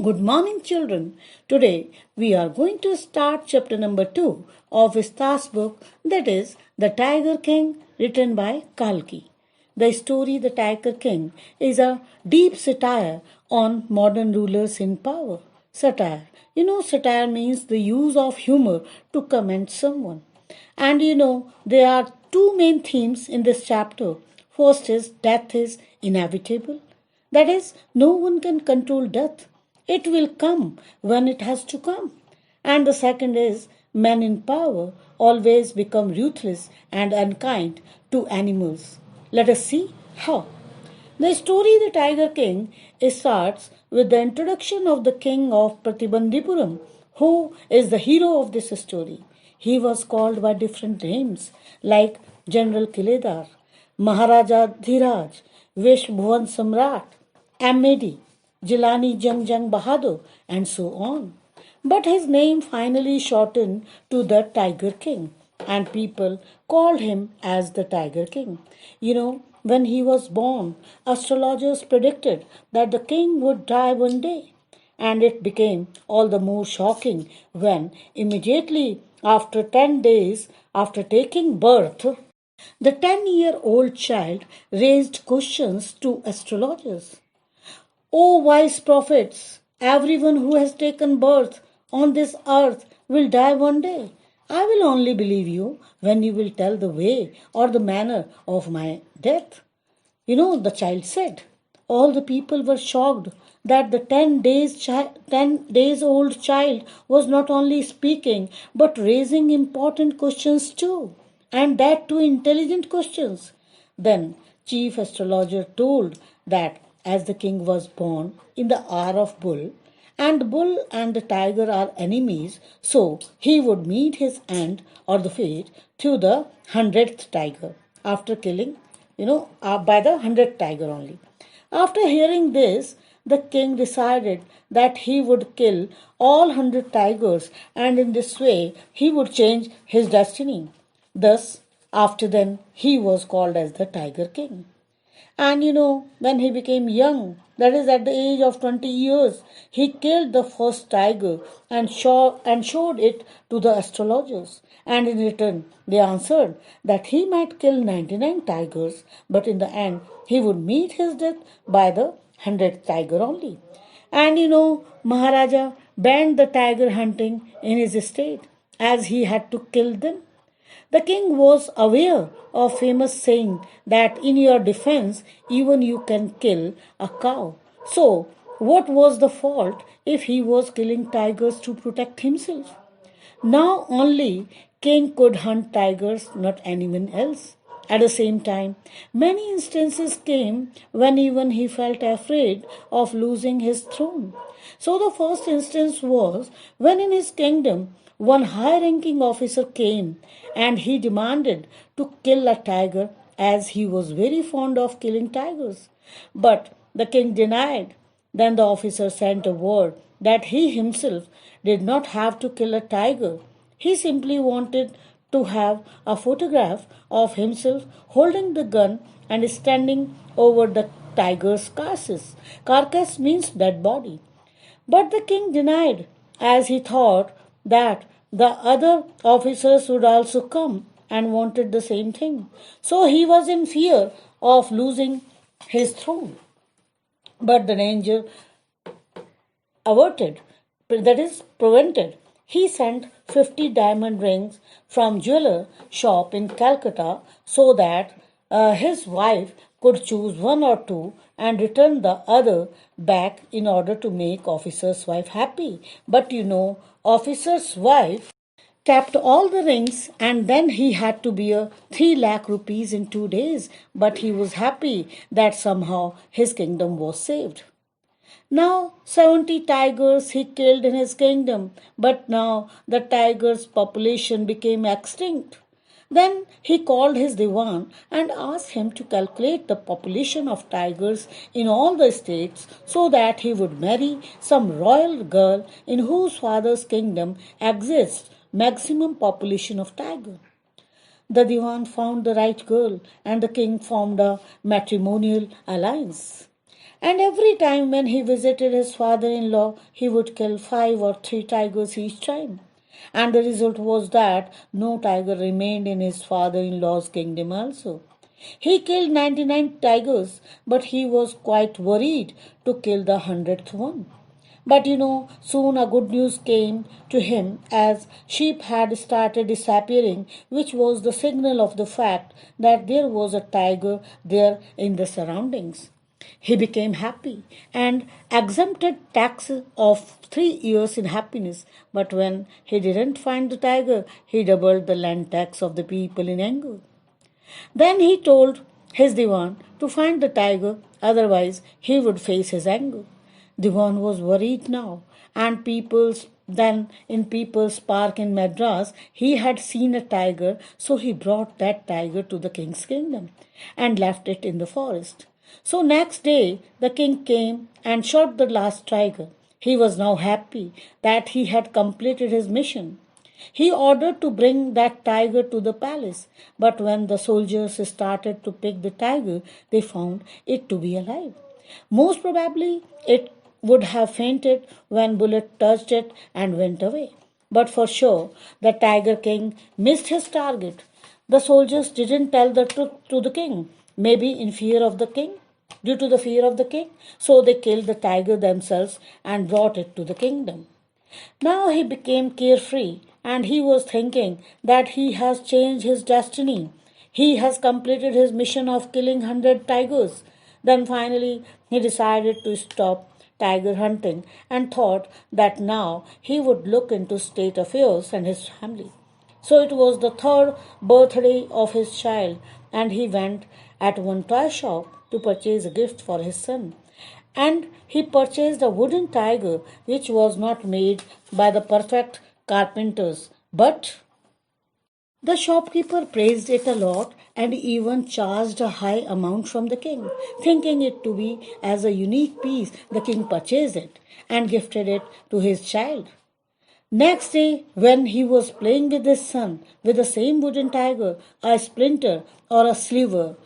Good morning, children. Today we are going to start chapter number 2 of vistas book, that is, The Tiger King, written by Kalki. The story The Tiger King is a deep satire on modern rulers in power. Satire. Satire means the use of humor to comment someone. And there are two main themes in this chapter. First is death is inevitable. That is, no one can control death. It will come when it has to come. And the second is men in power always become ruthless and unkind to animals. Let us see how. The story The Tiger King starts with the introduction of the king of Pratibandhipuram, who is the hero of this story. He was called by different names like General Kiledar, Maharaja Dhiraj, Veshbhuvan Samrat, Amedi, Jilani Jang Jang Bahadur, and so on. But his name finally shortened to the Tiger King, and people called him as the Tiger King. When he was born, astrologers predicted that the king would die one day. And it became all the more shocking when, immediately after 10 days after taking birth, the 10-year-old child raised questions to astrologers. O wise prophets, everyone who has taken birth on this earth will die one day. I will only believe you when you will tell the way or the manner of my death. The child said. All the people were shocked that the 10 days old child was not only speaking but raising important questions too, and that too intelligent questions. Then chief astrologer told that as the king was born in the hour of bull, and the bull and the tiger are enemies, so he would meet his end or the fate through the 100th tiger after killing, by the 100th tiger only. After hearing this, the king decided that he would kill all 100 tigers, and in this way he would change his destiny. Thus, after then, he was called as the Tiger King. And when he became young, that is at the age of 20 years, he killed the first tiger and showed it to the astrologers. And in return, they answered that he might kill 99 tigers, but in the end, he would meet his death by the 100th tiger only. And Maharaja banned the tiger hunting in his estate as he had to kill them. The king was aware of famous saying that in your defense even you can kill a cow. So what was the fault if he was killing tigers to protect himself? Now only king could hunt tigers, not anyone else. At the same time, many instances came when even he felt afraid of losing his throne. So the first instance was when in his kingdom one high ranking officer came and he demanded to kill a tiger as he was very fond of killing tigers. But the king denied. Then the officer sent a word that he himself did not have to kill a tiger. He simply wanted to have a photograph of himself holding the gun and standing over the tiger's carcass. Carcass means dead body. But the king denied, as he thought that the other officers would also come and wanted the same thing. So he was in fear of losing his throne. But the danger averted, that is, prevented. He sent 50 diamond rings from jeweler shop in Calcutta so that his wife could choose one or two and return the other back in order to make officer's wife happy. But officer's wife kept all the rings, and then he had to bear 3 lakh rupees in 2 days. But he was happy that somehow his kingdom was saved. Now 70 tigers he killed in his kingdom, but now the tigers' population became extinct. Then he called his Diwan and asked him to calculate the population of tigers in all the states so that he would marry some royal girl in whose father's kingdom exists maximum population of tiger. The Diwan found the right girl and the king formed a matrimonial alliance. And every time when he visited his father in law, he would kill 5 or 3 tigers each time. And the result was that no tiger remained in his father in law's kingdom also. He killed 99 tigers, but he was quite worried to kill the 100th one. But soon a good news came to him as sheep had started disappearing, which was the signal of the fact that there was a tiger there in the surroundings. He became happy and exempted tax of 3 years in happiness. But when he didn't find the tiger, he doubled the land tax of the people in anger. Then he told his Diwan to find the tiger, otherwise he would face his anger. Diwan was worried now, and in People's Park in Madras he had seen a tiger, so he brought that tiger to the king's kingdom and left it in the forest. So next day the king came and shot the last tiger. He was now happy that he had completed his mission. He ordered to bring that tiger to the palace, but when the soldiers started to pick the tiger, they found it to be alive. Most probably, it would have fainted when bullet touched it and went away. But for sure, the tiger king missed his target. The soldiers didn't tell the truth to the king, maybe in fear of the king. Due to the fear of the king, so they killed the tiger themselves and brought it to the kingdom. Now he became carefree and he was thinking that he has changed his destiny. He has completed his mission of killing 100 tigers. Then finally he decided to stop tiger hunting and thought that now he would look into state affairs and his family. So it was the third birthday of his child, and he went at one toy shop to purchase a gift for his son. And he purchased a wooden tiger which was not made by the perfect carpenters, but the shopkeeper praised it a lot and even charged a high amount from the king. Thinking it to be as a unique piece, the king purchased it and gifted it to his child. Next day, when he was playing with his son with the same wooden tiger, a splinter or a sliver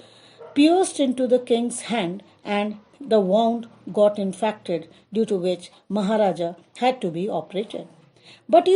pierced into the king's hand and the wound got infected, due to which Maharaja had to be operated. But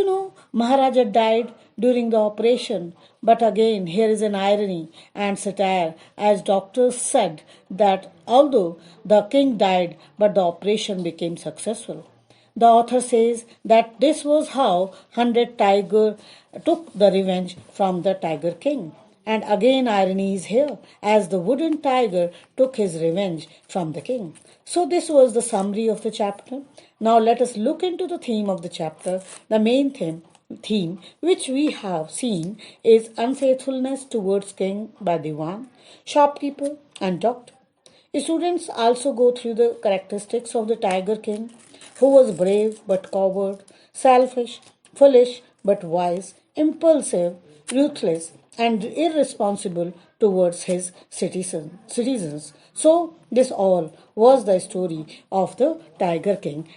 Maharaja died during the operation. But again, here is an irony and satire, as doctors said that although the king died, but the operation became successful. The author says that this was how 100 Tiger took the revenge from the Tiger King. And again, irony is here, as the wooden tiger took his revenge from the king. So, this was the summary of the chapter. Now, let us look into the theme of the chapter. The main theme which we have seen is unfaithfulness towards king by Diwan, shopkeeper, and doctor. Students also go through the characteristics of the Tiger King, who was brave but coward, selfish, foolish but wise, impulsive, ruthless, and irresponsible towards his citizens. So, this all was the story of the Tiger King.